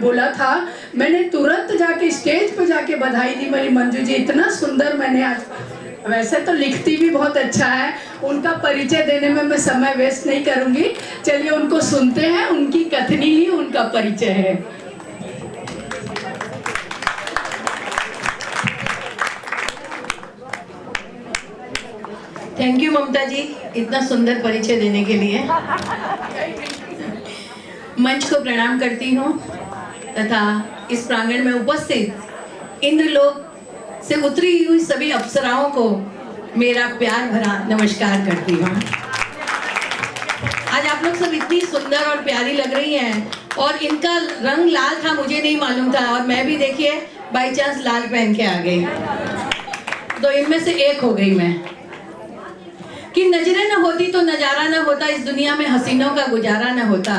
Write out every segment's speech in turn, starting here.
बोला था, मैंने तुरंत जाके स्टेज पे जाके बधाई दी। मेरी मंजू जी इतना सुंदर, मैंने आज वैसे तो लिखती भी बहुत अच्छा है, उनका परिचय देने में मैं समय वेस्ट नहीं करूंगी। चलिए उनको सुनते हैं, उनकी कथनी ही उनका परिचय है। थैंक यू ममता जी, इतना सुंदर परिचय देने के लिए। मंच को प्रणाम करती हूँ तथा इस प्रांगण में उपस्थित इंद्रलोक से उतरी हुई सभी अप्सराओं को मेरा प्यार भरा नमस्कार करती हूँ। आज आप लोग सब इतनी सुंदर और प्यारी लग रही हैं और इनका रंग लाल था, मुझे नहीं मालूम था, और मैं भी देखिए बाई चांस लाल पहन के आ गई, तो इनमें से एक हो गई मैं। कि नजरें न होती तो नजारा न होता, इस दुनिया में हसीनों का गुजारा न होता।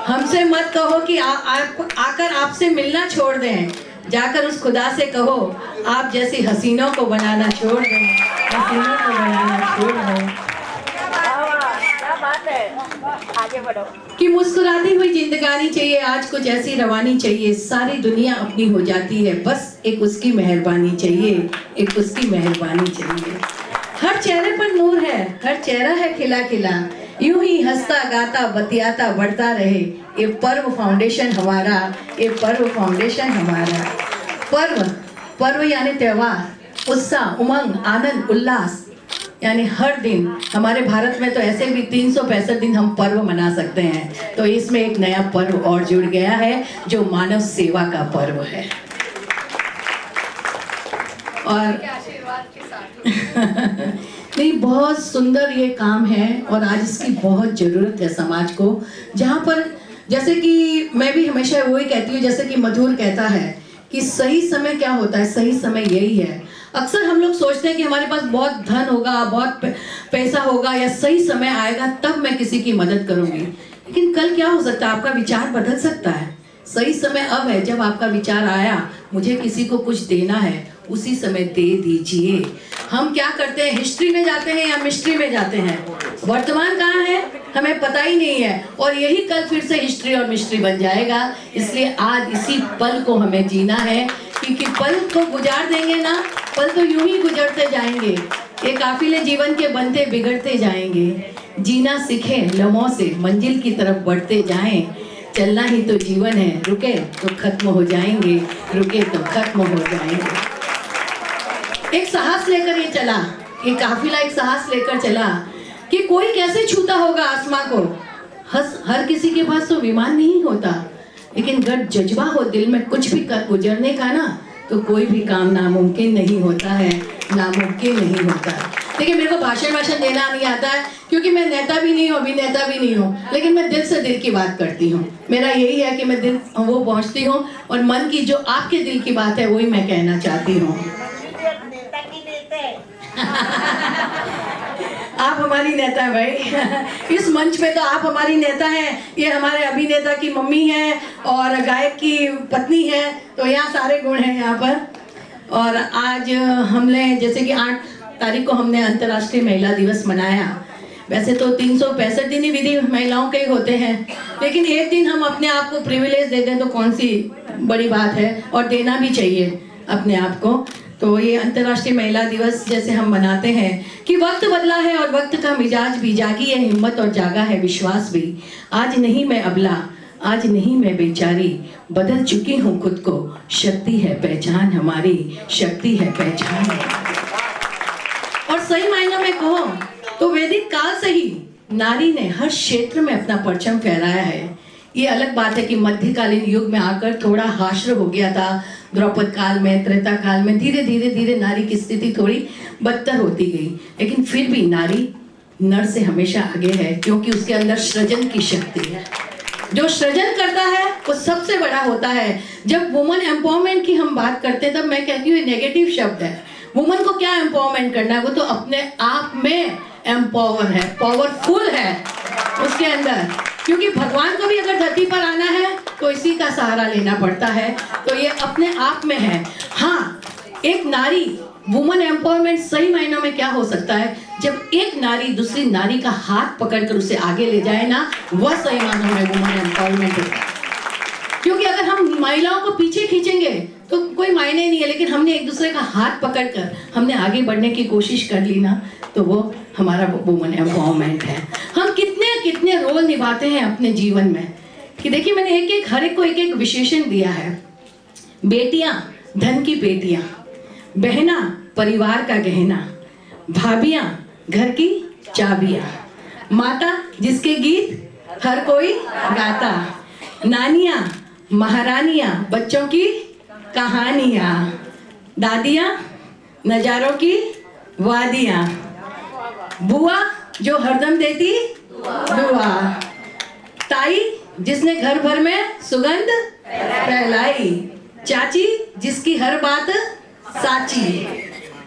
हमसे मत कहो कि आकर आपसे मिलना छोड़ दें, जाकर उस खुदा से कहो आप जैसी हसीनों को बनाना छोड़ दें, हसीनों को बनाना छोड़ दें। क्या बात है, आगे बढ़ो। कि मुस्कुराती हुई जिंदगानी चाहिए, आज कुछ ऐसी रवानी चाहिए, सारी दुनिया अपनी हो जाती है, बस एक उसकी मेहरबानी चाहिए, एक उसकी मेहरबानी चाहिए। हर चेहरे पर नूर है, हर चेहरा है खिला खिला, यूं ही हंसता गाता बतियाता बढ़ता रहे ये पर्व फाउंडेशन हमारा, ये पर्व फाउंडेशन हमारा। पर्व, पर्व यानी त्योहार, उत्साह, उमंग, आनंद, उल्लास, यानी हर दिन। हमारे भारत में तो ऐसे भी 365 दिन हम पर्व मना सकते हैं, तो इसमें एक नया पर्व और जुड़ गया है जो मानव सेवा का पर्व है। और नहीं, बहुत सुंदर ये काम है और आज इसकी बहुत ज़रूरत है समाज को। जहाँ पर जैसे कि मैं भी हमेशा वही कहती हूँ, जैसे कि मधुर कहता है कि सही समय क्या होता है, सही समय यही है। अक्सर हम लोग सोचते हैं कि हमारे पास बहुत धन होगा, बहुत पैसा होगा या सही समय आएगा तब मैं किसी की मदद करूँगी, लेकिन कल क्या हो सकता है, आपका विचार बदल सकता है। सही समय अब है, जब आपका विचार आया मुझे किसी को कुछ देना है, उसी समय दे दीजिए। हम क्या करते हैं, हिस्ट्री में जाते हैं या मिस्ट्री में जाते हैं, वर्तमान कहाँ है हमें पता ही नहीं है, और यही कल फिर से हिस्ट्री और मिस्ट्री बन जाएगा। इसलिए आज इसी पल को हमें जीना है, क्योंकि पल को गुजार देंगे ना, पल तो यूं ही गुजरते जाएंगे, ये काफिले जीवन के बनते बिगड़ते जाएंगे। जीना सीखें लम्हों से, मंजिल की तरफ बढ़ते जाएं, चलना ही तो जीवन है, रुके तो खत्म हो जाएंगे, रुके तो खत्म हो जाएंगे। एक साहस लेकर ये चला, ये काफिला एक साहस लेकर चला कि कोई कैसे छूता होगा आसमां को। हर किसी के पास तो विमान नहीं होता, लेकिन अगर जज्बा हो दिल में कुछ भी कर गुजरने का ना, तो कोई भी काम नामुमकिन नहीं होता है, नामुमकिन नहीं होता। देखिए मेरे को भाषण देना नहीं आता है, क्योंकि मैं नेता भी नहीं हूँ, अभिनेता भी नहीं हूँ, लेकिन मैं दिल से दिल की बात करती हूँ। मेरा यही है कि मैं दिल वो पहुँचती हूँ और मन की जो आपके दिल की बात है वही मैं कहना चाहती हूँ। आप हमारी नेता है भाई। इस मंच पे तो आप हमारी नेता हैं, ये हमारे अभिनेता की मम्मी है और गायक की पत्नी है, तो यहाँ सारे गुण हैं यहाँ पर। और आज हमने जैसे कि 8 तारीख को हमने अंतर्राष्ट्रीय महिला दिवस मनाया। वैसे तो 365 दिन ही विधि महिलाओं के ही होते हैं, लेकिन एक दिन हम अपने आप को प्रिविलेज दे दें तो कौन सी बड़ी बात है, और देना भी चाहिए अपने आप को। तो ये अंतर्राष्ट्रीय महिला दिवस जैसे हम मनाते हैं कि वक्त बदला है और वक्त का मिजाज भी, जागी है हिम्मत और जागा है विश्वास भी। आज नहीं मैं अबला, आज नहीं मैं बेचारी, बदल चुकी हूँ खुद को, शक्ति है पहचान हमारी, शक्ति है पहचान। और सही मायनों में कहो तो वैदिक काल से ही नारी ने हर क्षेत्र में अपना परचम फहराया है। ये अलग बात है कि मध्यकालीन युग में आकर थोड़ा हाश्र हो गया था, द्रौपद काल में, त्रेता काल में धीरे धीरे नारी की स्थिति थोड़ी बदतर होती गई, लेकिन फिर भी नारी नर से हमेशा आगे है, क्योंकि उसके अंदर सृजन की शक्ति है। जो सृजन करता है वो सबसे बड़ा होता है। जब वुमन एम्पावरमेंट की हम बात करते हैं तब मैं कहती हूँ नेगेटिव शब्द है। वुमन को क्या एम्पावरमेंट करना है, वो तो अपने आप में एम्पावर है, पावरफुल है उसके अंदर, क्योंकि भगवान को भी अगर धरती पर आना है तो इसी का सहारा लेना पड़ता है, तो ये अपने आप में है। हाँ, एक नारी, वुमन एम्पावरमेंट सही मायनों में क्या हो सकता है, जब एक नारी दूसरी नारी का हाथ पकड़कर उसे आगे ले जाए ना, वह सही मायनों में वुमन एम्पावरमेंट है। क्योंकि अगर हम महिलाओं को पीछे खींचेंगे तो कोई मायने नहीं है, लेकिन हमने एक दूसरे का हाथ पकड़कर हमने आगे बढ़ने की कोशिश कर ली ना, तो वो हमारा वुमन एम्पावरमेंट है। हम कितने कितने रोल निभाते हैं अपने जीवन में कि देखिए, मैंने हर एक को एक एक विशेषण दिया है। बेटियां धन की पेटियां, बहना परिवार का गहना, भाभियां घर की चाबियां, माता जिसके गीत हर कोई गाता, नानियां महारानियां बच्चों की कहानियां, दादियां नजारों की वादियां, बुआ जो हरदम देती दुआ, ताई जिसने घर भर में सुगंध फैलाई, चाची जिसकी हर बात साची,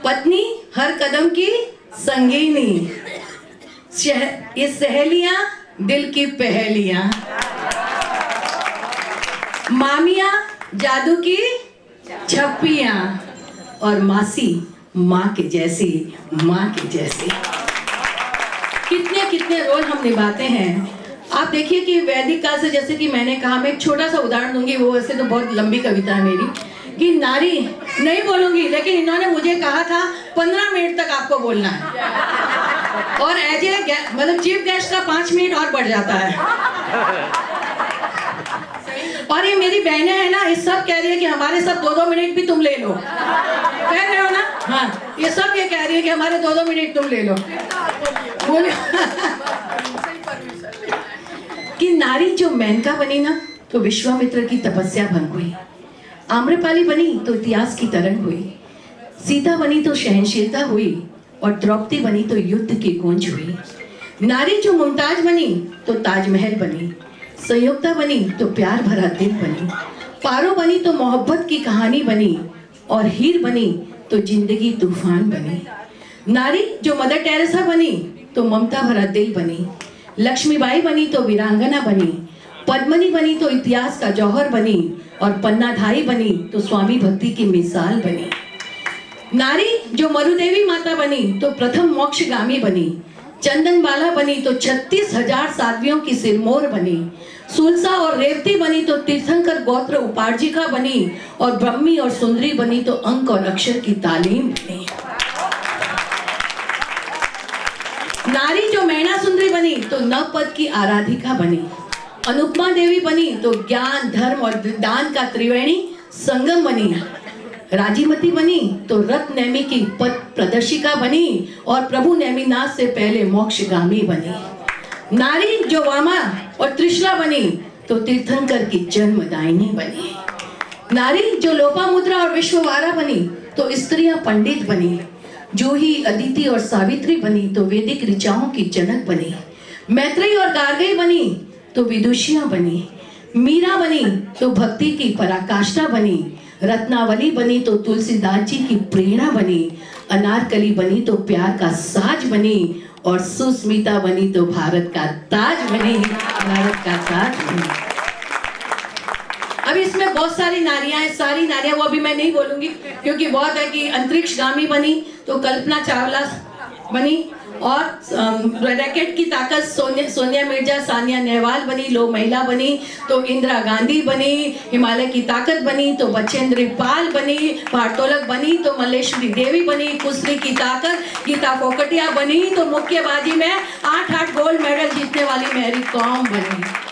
पत्नी हर कदम की संगीनी, ये सहेलियां दिल की पहेलियां, मामियां जादू की छप्पियां, और मासी माँ के जैसी, माँ के जैसी। कितने कितने रोल हम निभाते हैं। आप देखिए कि वैदिक काल से, जैसे कि मैंने कहा, मैं एक छोटा सा उदाहरण दूंगी, वो वैसे तो बहुत लंबी कविता है मेरी, कि नारी नहीं बोलूंगी, लेकिन इन्होंने मुझे कहा था 15 मिनट तक आपको बोलना है, और एज ए मतलब चीफ गेस्ट का 5 मिनट और बढ़ जाता है। और ये मेरी बहनें हैं ना, ये सब कह रही है कि हमारे सब 2-2 मिनट भी तुम ले लो, कह रहे हो ना? हाँ, ये सब ये कह रही है कि हमारे 2-2 मिनट तुम ले लो। बोलो कि नारी जो मेनका बनी ना, तो विश्वामित्र की तपस्या भंग हुई, आम्रपाली बनी तो इतिहास की तरंग हुई, सीता बनी तो सहनशीलता हुई, और द्रौपदी बनी तो युद्ध की गूंज हुई। नारी जो मुमताज बनी तो ताजमहल बनी, संयुक्ता बनी तो प्यार भरा दिल बनी, पारो बनी तो मोहब्बत की कहानी बनी, और हीर बनी तो जिंदगी तूफान बनी। नारी जो मदर टेरेसा बनी तो ममता भरा दिल बनी, लक्ष्मीबाई बनी तो वीरांगना बनी, पद्मनी बनी तो इतिहास का जौहर बनी, और पन्नाधाई बनी तो स्वामी भक्ति की मिसाल बनी। नारी जो मरुदेवी माता बनी तो प्रथम मोक्षगामी बनी, चंदनबाला बनी तो 36,000 साध्वियों की सिरमौर बनी, सुलसा और रेवती बनी तो तीर्थंकर गोत्र उपार्जिका बनी, और ब्रह्मी और सुंदरी बनी तो अंक और अक्षर की तालीम बनी। नारी जो मैना सुंदरी बनी तो नवपद की आराधिका बनी, अनुपमा देवी बनी तो ज्ञान धर्म और दान का त्रिवेणी संगम बनी, राजीमती बनी तो रथ नेमी की पथ प्रदर्शिका बनी, और प्रभु नेमिनाथ से पहले मोक्षगामी बनी। नारी जो वामा और त्रिशला बनी तो तीर्थंकर की जन्मदायिनी बनी। नारी जो लोपामुद्रा और विश्ववारा बनी तो स्त्रियां पंडित बनी, जूही अदिति और सावित्री बनी तो वैदिक ऋचाओं की जनक बनी, मैत्रेयी और गार्गी बनी तो विदुषियां बनी, मीरा बनी तो भक्ति की पराकाष्ठा बनी, रत्नावली बनी तो तुलसीदास जी की प्रेरणा बनी, अनारकली बनी तो प्यार का साज बनी, और सुस्मिता बनी तो भारत का ताज बनी, भारत का ताज बनी। अब इसमें बहुत सारी नारियां हैं, सारी नारियां वो अभी मैं नहीं बोलूंगी, क्योंकि बहुत है कि अंतरिक्षगामी बनी तो कल्पना चावला बनी, और रैकेट की ताकत सोनिया मिर्जा सानिया नेहवाल बनी, लो महिला बनी तो इंदिरा गांधी बनी, हिमालय की ताकत बनी तो बचेंद्र पाल बनी, भारतोलक बनी तो मल्लेश्वरी देवी बनी, कुश्ती की ताकत गीता फोकटिया बनी, तो मुक्केबाजी में 8 गोल्ड मेडल जीतने वाली मैरी कॉम बनी।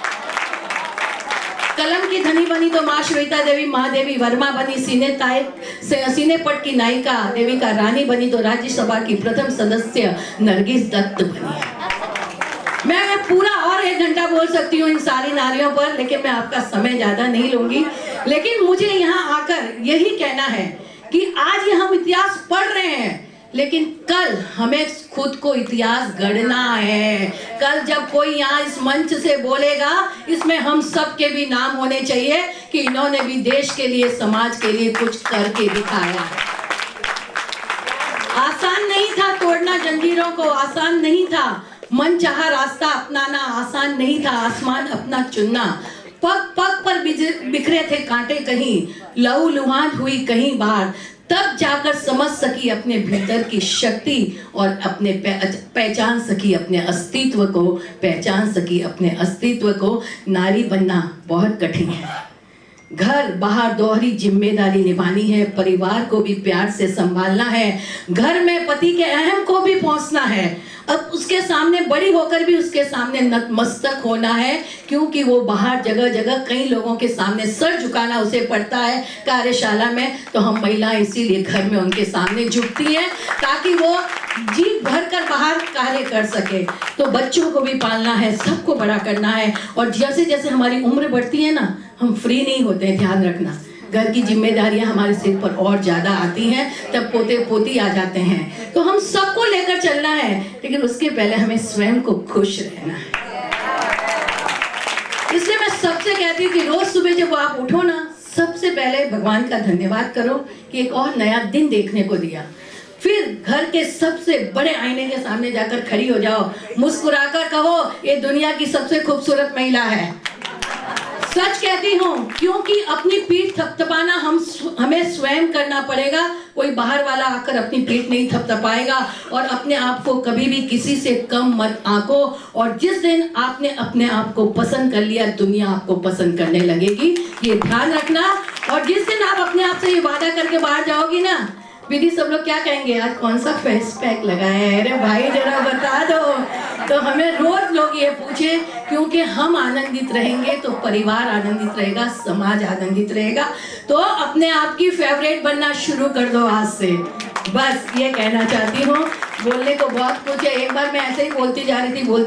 कलम की धनी बनी तो माँ श्वेता देवी महादेवी वर्मा बनी, सीने पट की नायिका देविका रानी बनी तो राज्यसभा की प्रथम सदस्य नरगिस दत्त बनी। मैं पूरा और 1 घंटा बोल सकती हूँ इन सारी नारियों पर, लेकिन मैं आपका समय ज्यादा नहीं लूंगी। लेकिन मुझे यहाँ आकर यही कहना है कि आज ये हम इतिहास पढ़ रहे हैं, लेकिन कल हमें खुद को इतिहास गढ़ना है। कल जब कोई यहाँ इस मंच से बोलेगा, इसमें हम सब के भी नाम होने चाहिए कि इन्होंने भी देश के लिए, समाज के लिए कुछ करके दिखाया। आसान नहीं था तोड़ना जंजीरों को, आसान नहीं था मन चाहा रास्ता अपनाना, आसान नहीं था आसमान अपना चुनना। पग पग पर बिखरे थे कांटे कहीं, लहू लुहान हुई कहीं बार, तब जाकर समझ सकी अपने भीतर की शक्ति, और अपने पहचान सकी अपने अस्तित्व को, पहचान सकी अपने अस्तित्व को। नारी बनना बहुत कठिन है, घर बाहर दोहरी जिम्मेदारी निभानी है, परिवार को भी प्यार से संभालना है, घर में पति के अहम को भी पहुंचना है, अब उसके सामने बड़ी होकर भी उसके सामने नतमस्तक होना है, क्योंकि वो बाहर जगह जगह कई लोगों के सामने सर झुकाना उसे पड़ता है कार्यशाला में। तो हम महिलाएं इसीलिए घर में उनके सामने झुकती हैं ताकि वो जी भर कर बाहर कार्य कर सके। तो बच्चों को भी पालना है, सबको बड़ा करना है, और जैसे जैसे हमारी उम्र बढ़ती है ना, हम फ्री नहीं होते हैं, ध्यान रखना। घर की जिम्मेदारियां हमारे सिर पर और ज्यादा आती हैं, तब पोते पोती आ जाते हैं। तो हम सबको लेकर चलना है, लेकिन उसके पहले हमें स्वयं को खुश रहना है। इसलिए मैं सबसे कहती हूँ कि रोज सुबह जब आप उठो ना, सबसे पहले भगवान का धन्यवाद करो कि एक और नया दिन देखने को दिया। फिर घर के सबसे बड़े आईने के सामने जाकर खड़ी हो जाओ, मुस्कुराकर कहो ये दुनिया की सबसे खूबसूरत महिला है। सच कहती हूँ, क्योंकि अपनी पीठ थपथपाना हमें स्वयं करना पड़ेगा। कोई बाहर वाला आकर अपनी पीठ नहीं थपथपाएगा। और अपने आप को कभी भी किसी से कम मत आंको, और जिस दिन आपने अपने आप को पसंद कर लिया, दुनिया आपको पसंद करने लगेगी, ये ध्यान रखना। और जिस दिन आप अपने आप से ये वादा करके बाहर जाओगी ना, विधि सब लोग क्या कहेंगे, आज कौन सा फेस पैक लगाया है, अरे भाई जरा बता दो। तो हमें रोज लोग ये पूछे, क्योंकि हम आनंदित रहेंगे तो परिवार आनंदित रहेगा, समाज आनंदित रहेगा। तो अपने आप की फेवरेट बनना शुरू कर दो आज से। बस ये कहना चाहती हूँ। बोलने को बहुत कुछ है, एक बार मैं ऐसे ही बोलती जा रही थी,